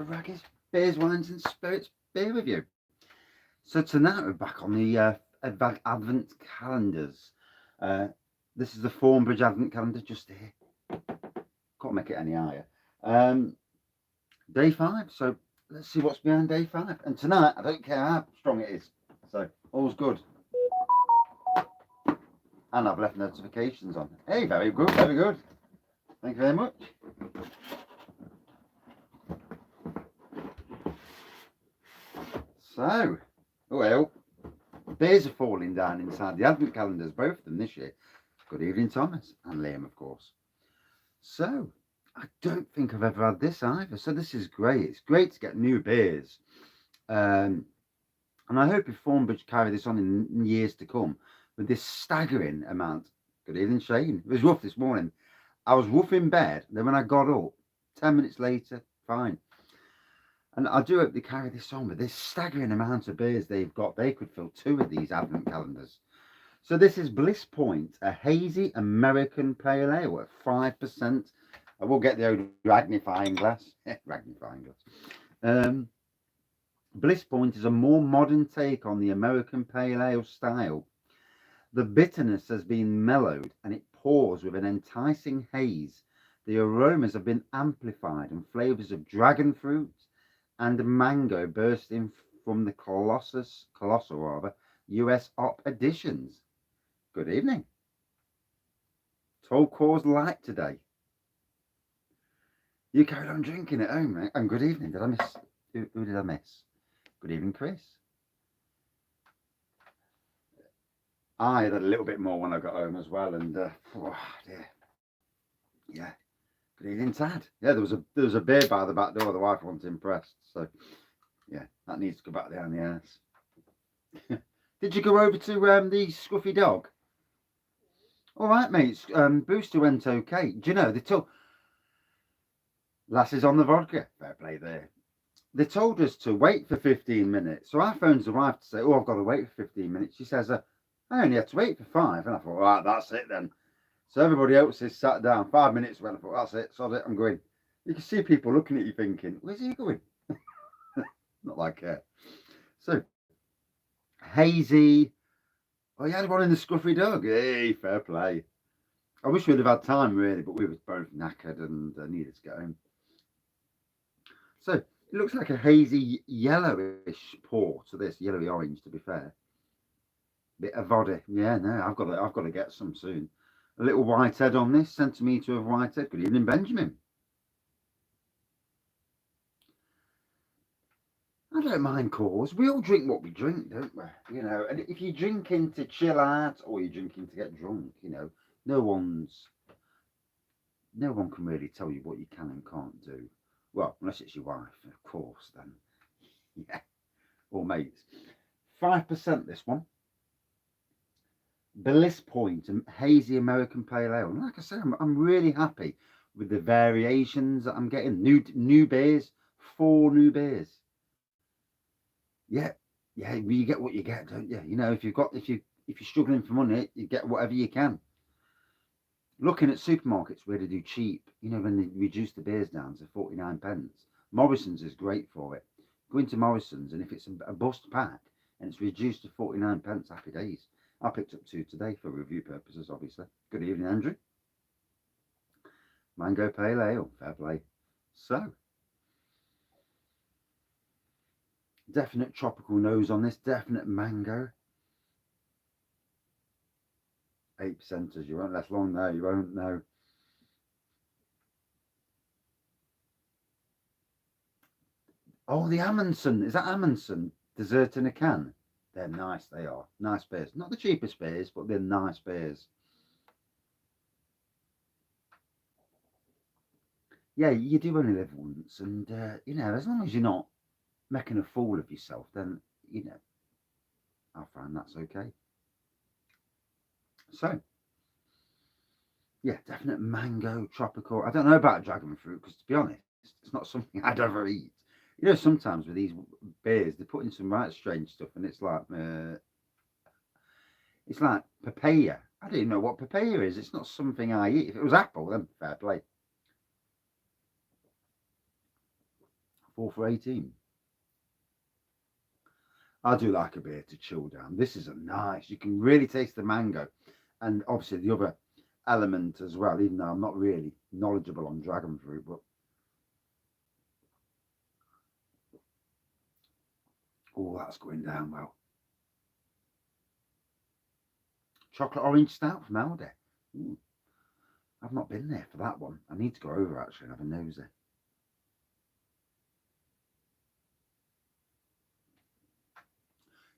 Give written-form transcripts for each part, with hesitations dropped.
Wraggys Beers, Wines and Spirits Beer Review. So tonight we're back on the Advent calendars. Uh, this is the Thornbridge Advent calendar just here. Can't make it any higher. Day 5, so let's see what's behind day 5. And tonight, I don't care how strong it is, so all's good. And I've left notifications on. Hey, very good, very good. Thank you very much. So, well, beers are falling down inside the Advent calendars, both of them this year. Good evening, Thomas, and Liam, of course. So, I don't think I've ever had this either, so this is great. It's great to get new beers. And I hope if Thornbridge carry this on in years to come with this staggering amount. Good evening, Shane. It was rough this morning. I was rough in bed, then when I got up, 10 minutes later, fine. And I do hope they carry this on with this staggering amount of beers they've got. They could fill 2 of these Advent calendars. So this is Blisspoint, a hazy American pale ale at 5%. I will get the old magnifying glass. Magnifying glass. Blisspoint is a more modern take on the American pale ale style. The bitterness has been mellowed and it pours with an enticing haze. The aromas have been amplified and flavours of dragon fruit and mango bursting from the colossal US op editions. Good evening. 12 Coors Light today. You carried on drinking at home, mate. And good evening. Did I miss? Who did I miss? Good evening, Chris. I had a little bit more when I got home as well, and oh dear. Yeah. Good evening, Tad. Yeah, there was a beer by the back door. The wife wasn't impressed, so yeah, that needs to go back down the ass. Did you go over to the Scruffy Dog? All right, mates. Booster went okay. Do you know they told lasses on the vodka? Fair play there. They told us to wait for 15 minutes. So I phoned the wife to say, "Oh, I've got to wait for 15 minutes." She says, "I only had to wait for 5." And I thought, right, that's it then. So everybody else is sat down. 5 minutes went. I thought, that's it. Sod it. I'm going. You can see people looking at you thinking, "Where's he going?" Not like that. So Hazy. Oh, you had one in the Scruffy Dog. Hey, fair play. I wish we'd have had time really, but we were both knackered and needed to get home. So it looks like a hazy yellowish pour to this, yellowy orange to be fair. Bit of vodka. Yeah, no, I've got to get some soon. A little whitehead on this, centimetre of whitehead. Good evening, Benjamin. I don't mind Coors. We all drink what we drink, don't we? You know, and if you're drinking to chill out or you're drinking to get drunk, you know, no one can really tell you what you can and can't do. Well, unless it's your wife, of course, then yeah, or mates. 5% this one. Blisspoint, a hazy American pale ale. And like I said, I'm really happy with the variations that I'm getting. New beers, 4 new beers. Yeah, yeah, you get what you get, don't you? You know, if you're struggling for money, you get whatever you can. Looking at supermarkets where they do cheap, you know, when they reduce the beers down to 49p. Morrison's is great for it. Go into Morrison's, and if it's a bust pack and it's reduced to 49p, happy days. I picked up 2 today for review purposes, obviously. Good evening, Andrew. Mango Pale Ale, fair play. So, definite tropical nose on this, definite mango. 8%ers, you won't last long there, you won't know. Oh, the Amundsen, is that Amundsen? Dessert in a can. They're nice, they are. Nice beers. Not the cheapest beers, but they're nice beers. Yeah, you do only live once, and, you know, as long as you're not making a fool of yourself, then, you know, I find that's okay. So, yeah, definite mango, tropical. I don't know about dragon fruit, because to be honest, it's not something I'd ever eat. You know, sometimes with these beers, they put in some right strange stuff, and it's like papaya. I don't even know what papaya is. It's not something I eat. If it was apple, then fair play. 4 for 18. I do like a beer to chill down. This is a nice. You can really taste the mango, and obviously the other element as well. Even though I'm not really knowledgeable on dragon fruit, but oh, that's going down well. Chocolate orange stout from Aldi. Ooh, I've not been there for that one. I need to go over actually and have a nosy.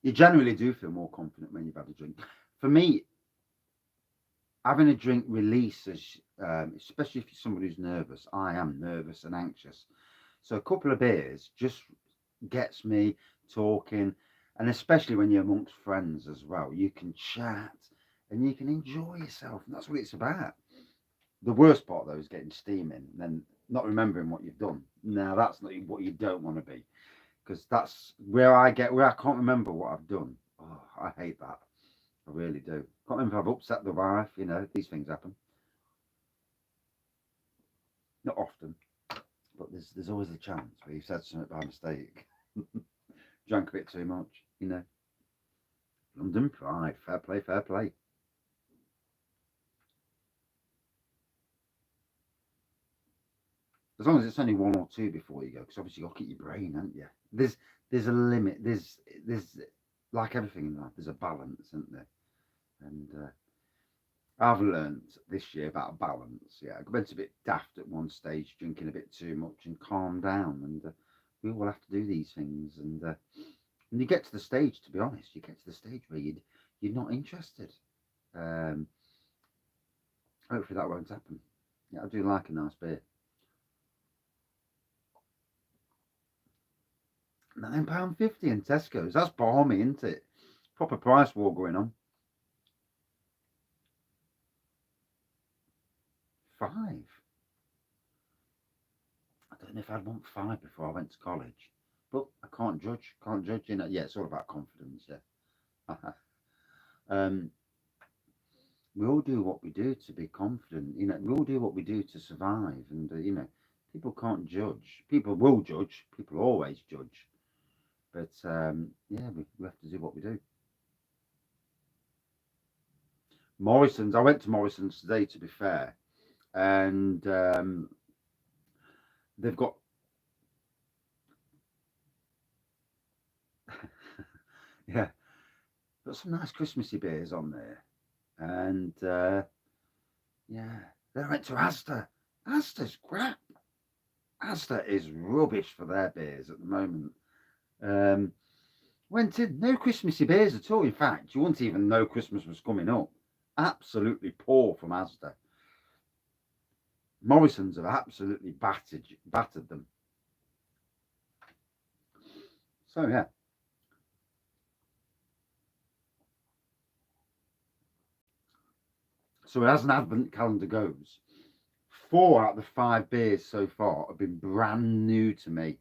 You generally do feel more confident when you've had a drink. For me, having a drink releases, especially if you're somebody who's nervous. I am nervous and anxious. So a couple of beers just gets me talking, and especially when you're amongst friends as well, you can chat and you can enjoy yourself, and that's what it's about. The worst part though is getting steaming and then not remembering what you've done. Now that's not what you don't want to be, because that's where I can't remember what I've done. Oh, I hate that. I really do. Can't remember if I've upset the wife. You know, these things happen. Not often, but there's always a chance where you've said something by mistake. Drank a bit too much, you know. London Pride, fair play, fair play. As long as it's only one or two before you go, because obviously you've got to keep your brain, haven't you? There's a limit. There's like everything in life. There's a balance, isn't there? And I've learned this year about balance. Yeah, I went a bit daft at one stage, drinking a bit too much, and calm down. And we all have to do these things. And you get to the stage, to be honest, you get to the stage where you're not interested. Um, Hopefully that won't happen. Yeah, I do like a nice beer. £9.50 in Tesco's. That's balmy, isn't it? Proper price war going on. 5. I don't know if I'd want 5 before I went to college, but I can't judge. Can't judge. You know, yeah, it's all about confidence. Yeah. um, we all do what we do to be confident. You know, we all do what we do to survive. And you know, people can't judge. People will judge. People always judge. But yeah, we have to do what we do. Morrison's. I went to Morrison's today, to be fair, and they've got yeah, got some nice Christmassy beers on there, and yeah. Then I went to Asda. Asda's crap. Asda is rubbish for their beers at the moment. Um, Went in, no Christmassy beers at all. In fact, you wouldn't even know Christmas was coming up. Absolutely poor from Asda. Morrison's have absolutely battered them. So yeah. So as an advent calendar goes, 4 out of the 5 beers so far have been brand new to me,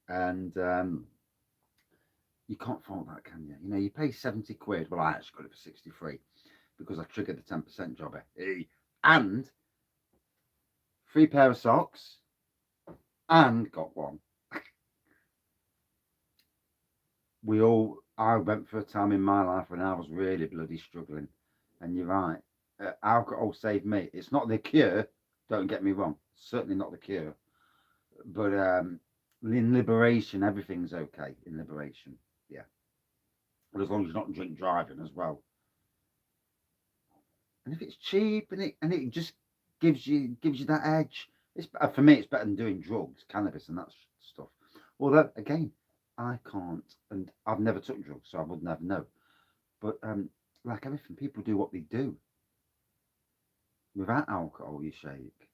and you can't fault that, can you? You know, you pay 70 quid. Well, I actually got it for 63 because I triggered the 10% job. And 3 pair of socks, and got one. I went for a time in my life when I was really bloody struggling. And you're right, alcohol saved me. It's not the cure, don't get me wrong, certainly not the cure. But in liberation, everything's okay in liberation. Yeah. But as long as you're not drink driving as well. And if it's cheap and it just gives you that edge, it's for me. It's better than doing drugs, cannabis, and that stuff. Although again, I can't, and I've never took drugs, so I would never know. But like everything, people do what they do. Without alcohol, you shake.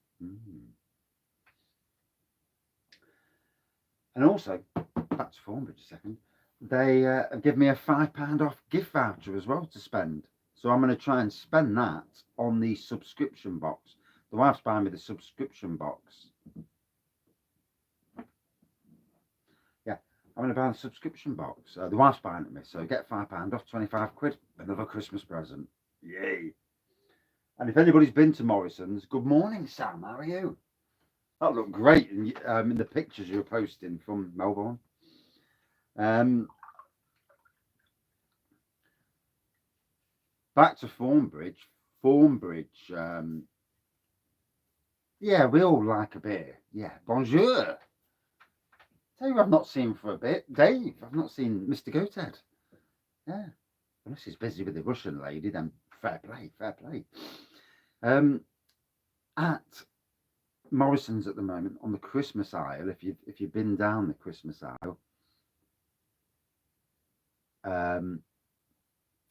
And also, back to Thornbridge a second. They have given me a £5 off gift voucher as well to spend. So I'm going to try and spend that on the subscription box. The wife's buying me the subscription box. Yeah, I'm going to buy the subscription box. The wife's buying it me, so get £5 off, 25 quid. Another Christmas present. Yay. And if anybody's been to Morrison's, good morning, Sam. How are you? That looked great in the pictures you were posting from Melbourne. Back to Thornbridge. Thornbridge. Yeah, we all like a beer. Yeah, bonjour. Tell you, I've not seen for a bit, Dave. I've not seen Mr. Goathead. Yeah, unless he's busy with the Russian lady, then fair play, fair play. At Morrison's at the moment on the Christmas aisle. If you've been down the Christmas aisle,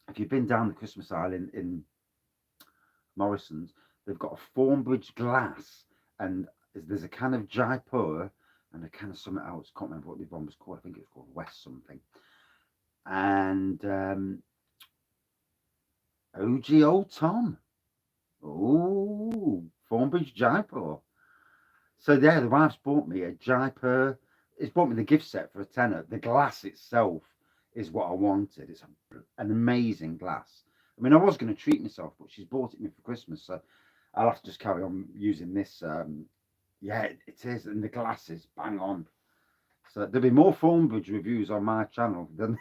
if you've been down the Christmas aisle in Morrison's, they've got a Thornbridge glass, and there's a can of Jaipur and a can of something else. Can't remember what the one was called. I think it was called West something. And OG Old Tom. Oh, Thornbridge Jaipur. So yeah, the wife's bought me a Jaipur. It's bought me the gift set for a tenner. The glass itself is what I wanted. It's an amazing glass. I mean, I was going to treat myself, but she's bought it me for Christmas, so I'll have to just carry on using this. Yeah, it is, and the glass is bang on. So there'll be more Thornbridge reviews on my channel than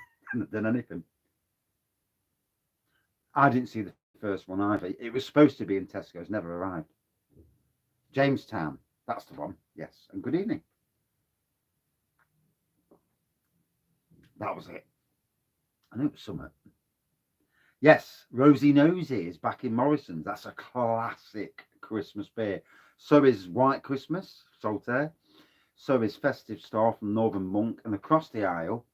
anything. I didn't see the first one either. It was supposed to be in Tesco's, never arrived. Jamestown, that's the one. Yes, and good evening. That was it. I knew it was summer. Yes, Rosie Nosy is back in Morrison's. That's a classic Christmas beer. So is White Christmas, Saltaire. So is Festive Star from Northern Monk. And across the aisle,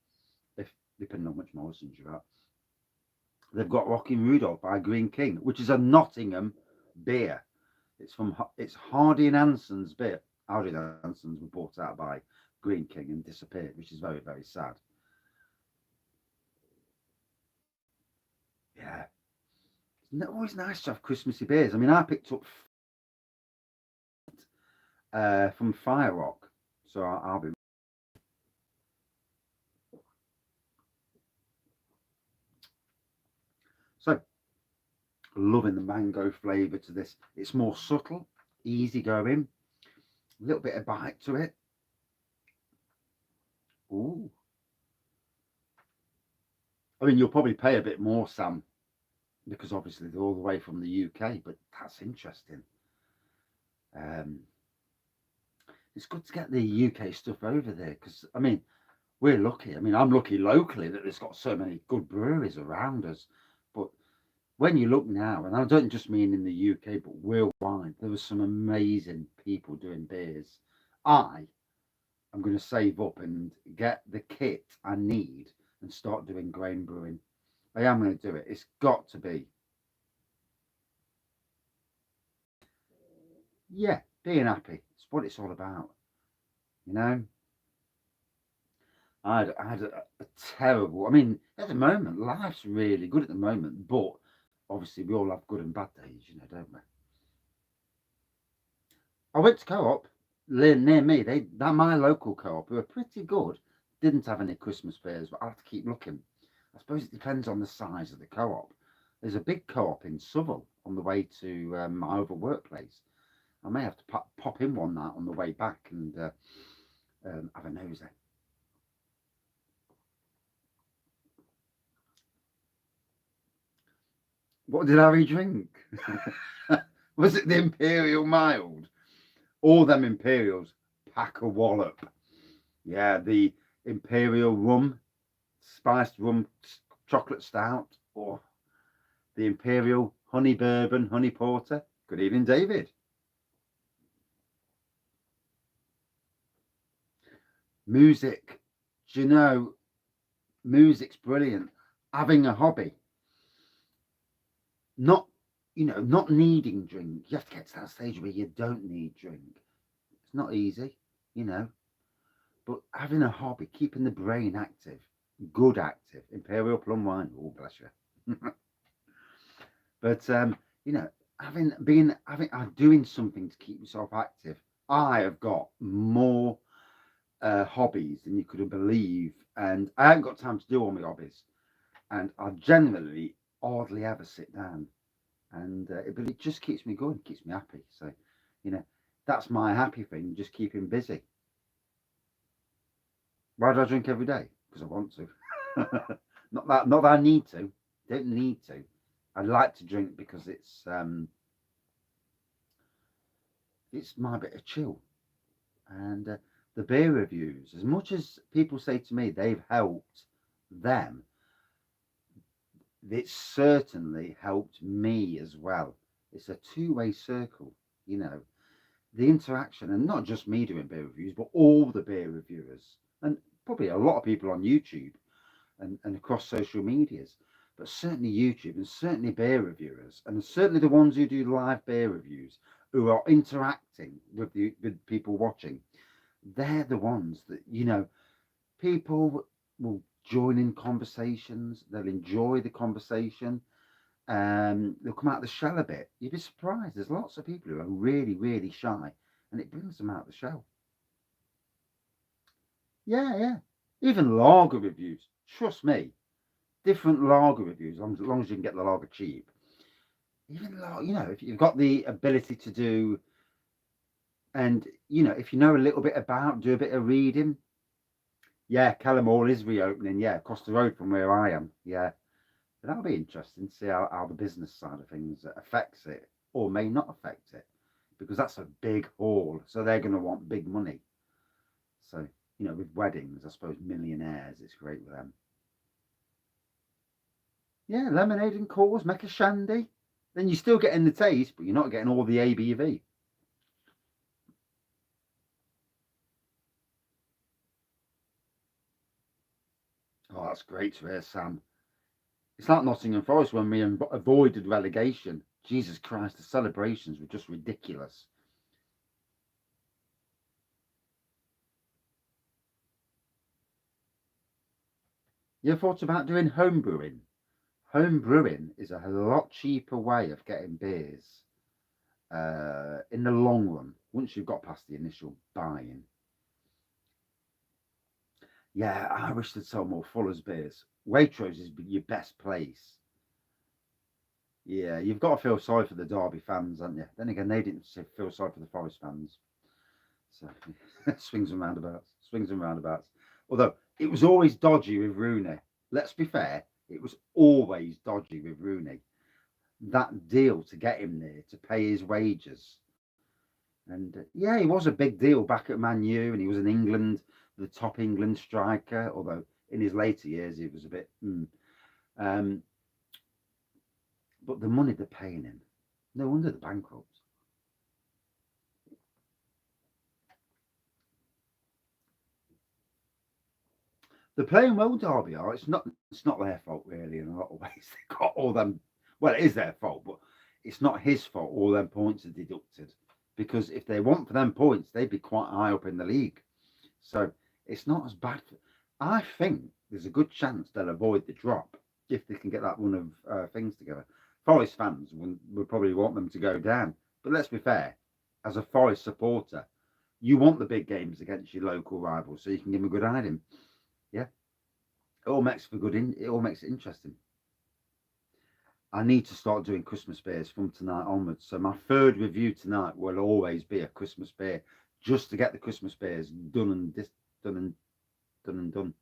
if depending on which Morrison's you're at, they've got Rocking Rudolph by Green King, which is a Nottingham beer. It's Hardy and Anson's beer. Hardy and Anson's were bought out by Green King and disappeared, which is very, very sad. Yeah. It's always nice to have Christmassy beers. I mean, I picked up from Fire Rock, so I'll be. So, loving the mango flavour to this. It's more subtle, easy going, a little bit of bite to it. Ooh. I mean, you'll probably pay a bit more, Sam, because obviously they're all the way from the UK, but that's interesting. It's good to get the UK stuff over there because, I mean, we're lucky. I mean, I'm lucky locally that there's got so many good breweries around us. But when you look now, and I don't just mean in the UK, but worldwide, there are some amazing people doing beers. I am going to save up and get the kit I need and start doing grain brewing. I am going to do it. It's got to be. Yeah, being happy. It's what it's all about. You know, I had a terrible. I mean, at the moment, life's really good at the moment, but obviously we all have good and bad days, don't we? I went to co-op near me. That my local co-op, who are pretty good, didn't have any Christmas fairs, but I have to keep looking. I suppose it depends on the size of the co-op. There's a big co-op in Southall on the way to my other workplace. I may have to pop in one night on the way back and have a nosy. What did Harry drink? Was it the Imperial Mild? All them Imperials pack a wallop. Yeah, the Imperial rum, spiced rum chocolate stout, or the Imperial honey bourbon, honey porter. Good evening, David. Music. Do you know, music's brilliant. Having a hobby. Not, not needing drink. You have to get to that stage where you don't need drink. It's not easy, you know. But having a hobby, keeping the brain active, good active. Imperial plum wine. Oh, bless you. But doing something to keep yourself active. I have got more hobbies than you could believe, and I haven't got time to do all my hobbies. And I generally hardly ever sit down, and but it just keeps me going, keeps me happy. So, you know, That's my happy thing, just keeping busy. Why do I drink every day? Because I want to. Not that I need to. Don't need to. I like to drink because it's my bit of chill. And the beer reviews, as much as people say to me they've helped them, it's certainly helped me as well. It's a two-way circle, you know. The interaction, and not just me doing beer reviews, but all the beer reviewers, and probably a lot of people on YouTube and across social medias, but certainly YouTube and certainly beer reviewers, and certainly the ones who do live beer reviews, who are interacting with people watching. They're the ones that, people will join in conversations. They'll enjoy the conversation. They'll come out of the shell a bit. You'd be surprised. There's lots of people who are really, really shy, and it brings them out of the shell. Yeah, yeah. Even lager reviews. Trust me, different lager reviews, as long as you can get the lager cheap. Even if you've got the ability to do, and if you know a little bit about, do a bit of reading. Yeah, Kellamore is reopening. Yeah, across the road from where I am. Yeah, but that'll be interesting to see how the business side of things affects it, or may not affect it, because that's a big hall, so they're going to want big money. So with weddings, I suppose millionaires, it's great with them. Yeah, lemonade and cores, make a shandy. Then you're still getting the taste, but you're not getting all the ABV. Oh, that's great to hear, Sam. It's like Nottingham Forest when we avoided relegation. Jesus Christ, the celebrations were just ridiculous. You ever thought about doing home brewing? Home brewing is a lot cheaper way of getting beers in the long run, once you've got past the initial buying. Yeah, I wish they'd sell more Fuller's beers. Waitrose is your best place. Yeah, you've got to feel sorry for the Derby fans, haven't you? Then again, they didn't feel sorry for the Forest fans. So swings and roundabouts, swings and roundabouts. Although it was always dodgy with Rooney. Let's be fair, it was always dodgy with Rooney. That deal to get him there to pay his wages. And yeah, he was a big deal back at Man U, and he was in England, the top England striker. Although in his later years, he was a bit. Um, but the money they're paying him, no wonder they're bankrupt. They're playing well, Derby are. It's not their fault really in a lot of ways. They got all them. Well, it is their fault, but it's not his fault. All them points are deducted because if they want for them points, they'd be quite high up in the league. So it's not as bad. I think there's a good chance they'll avoid the drop if they can get that run of things together. Forest fans would probably want them to go down, but let's be fair. As a Forest supporter, you want the big games against your local rivals so you can give them a good hiding. Yeah, it all makes for good. It all makes it interesting. I need to start doing Christmas beers from tonight onwards. So my third review tonight will always be a Christmas beer, just to get the Christmas beers done and done and done.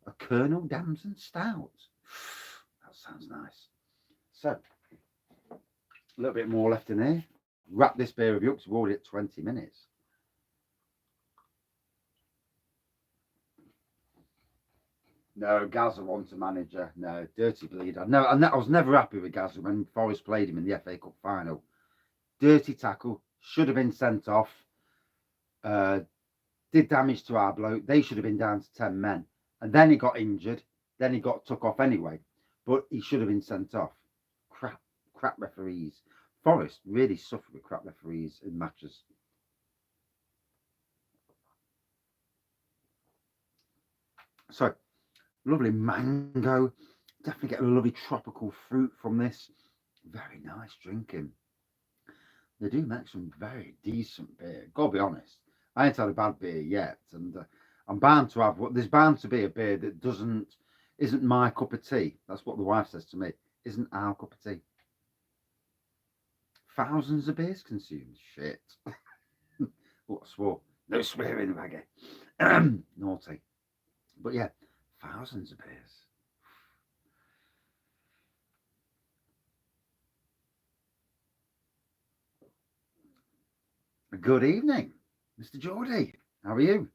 A Colonel Damson Stout. That sounds nice. So a little bit more left in here. Wrap this beer review up because we're already at 20 minutes. No, Gazza wants a manager. No, dirty bleeder. No, I was never happy with Gazza when Forest played him in the FA Cup final. Dirty tackle, should have been sent off. Uh, did damage to our bloke. They should have been down to 10 men. And then he got injured. Then he got took off anyway. But he should have been sent off. Crap referees. Forest really suffer with crap referees in matches. So, lovely mango. Definitely get a lovely tropical fruit from this. Very nice drinking. They do make some very decent beer. Gotta be honest, I ain't had a bad beer yet, and I'm bound to have. There's bound to be a beer that isn't my cup of tea. That's what the wife says to me. Isn't our cup of tea. Thousands of beers consumed. Shit. Oh, I swore. No swearing, Raggy. Naughty. But yeah, thousands of beers. Good evening, Mr. Geordie. How are you?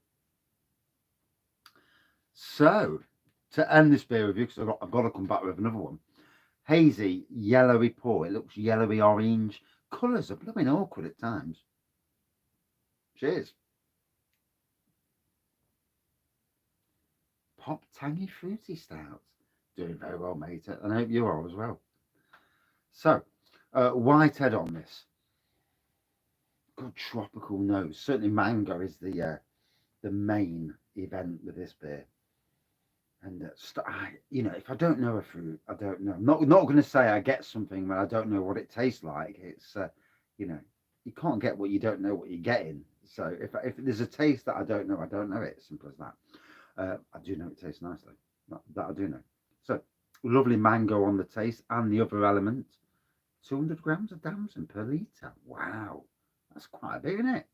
So, to end this beer review, because I've got to come back with another one. Hazy, yellowy pour. It looks yellowy orange. Colours are blooming awkward at times. Cheers. Pop tangy fruity stout. Doing very well, mate. And I hope you are as well. So, white head on this. Good tropical nose. Certainly, mango is the main event with this beer. And if I don't know a fruit, I don't know. I'm not going to say I get something when I don't know what it tastes like. It's you know, you can't get what you don't know what you're getting. So if there's a taste that I don't know, I don't know it. Simple as that. I do know it tastes nicely. That I do know. So lovely mango on the taste and the other element. 200 grams of damson per litre. Wow, that's quite a bit, isn't it?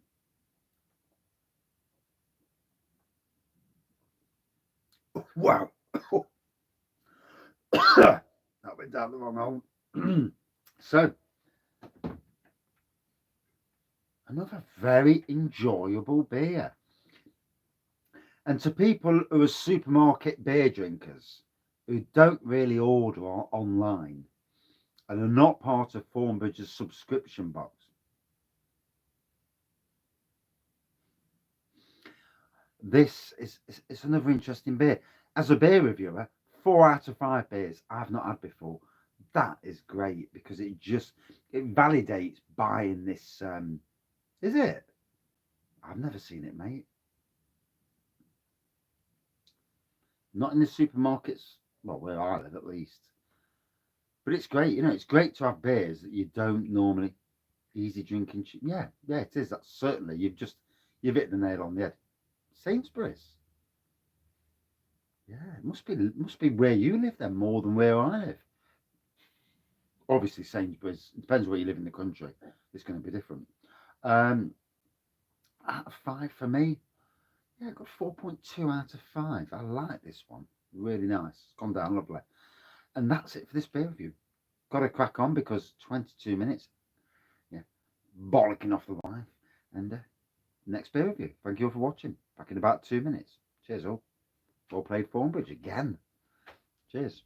Wow. That went down the wrong hole. So, another very enjoyable beer. And to people who are supermarket beer drinkers who don't really order online and are not part of Thornbridge's subscription box, this is another interesting beer. As a beer reviewer, 4 out of 5 beers I've not had before. That is great because it validates buying this. Is it? I've never seen it, mate. Not in the supermarkets. Well, where I live at least. But it's great. It's great to have beers that you don't normally easy drinking. Yeah, yeah, it is. That's certainly you've hit the nail on the head. Sainsbury's. Yeah, it must be where you live then more than where I live. Obviously, Sainsbury's depends where you live in the country. It's going to be different. Um, out of 5 for me, yeah, I got 4.2 out of 5. I like this one. Really nice. It's gone down lovely. And that's it for this beer review. Got to crack on because 22 minutes. Yeah, bollocking off the wife. And next beer review. Thank you all for watching. Back in about 2 minutes. Cheers all. Well played, Thornbridge again. Cheers.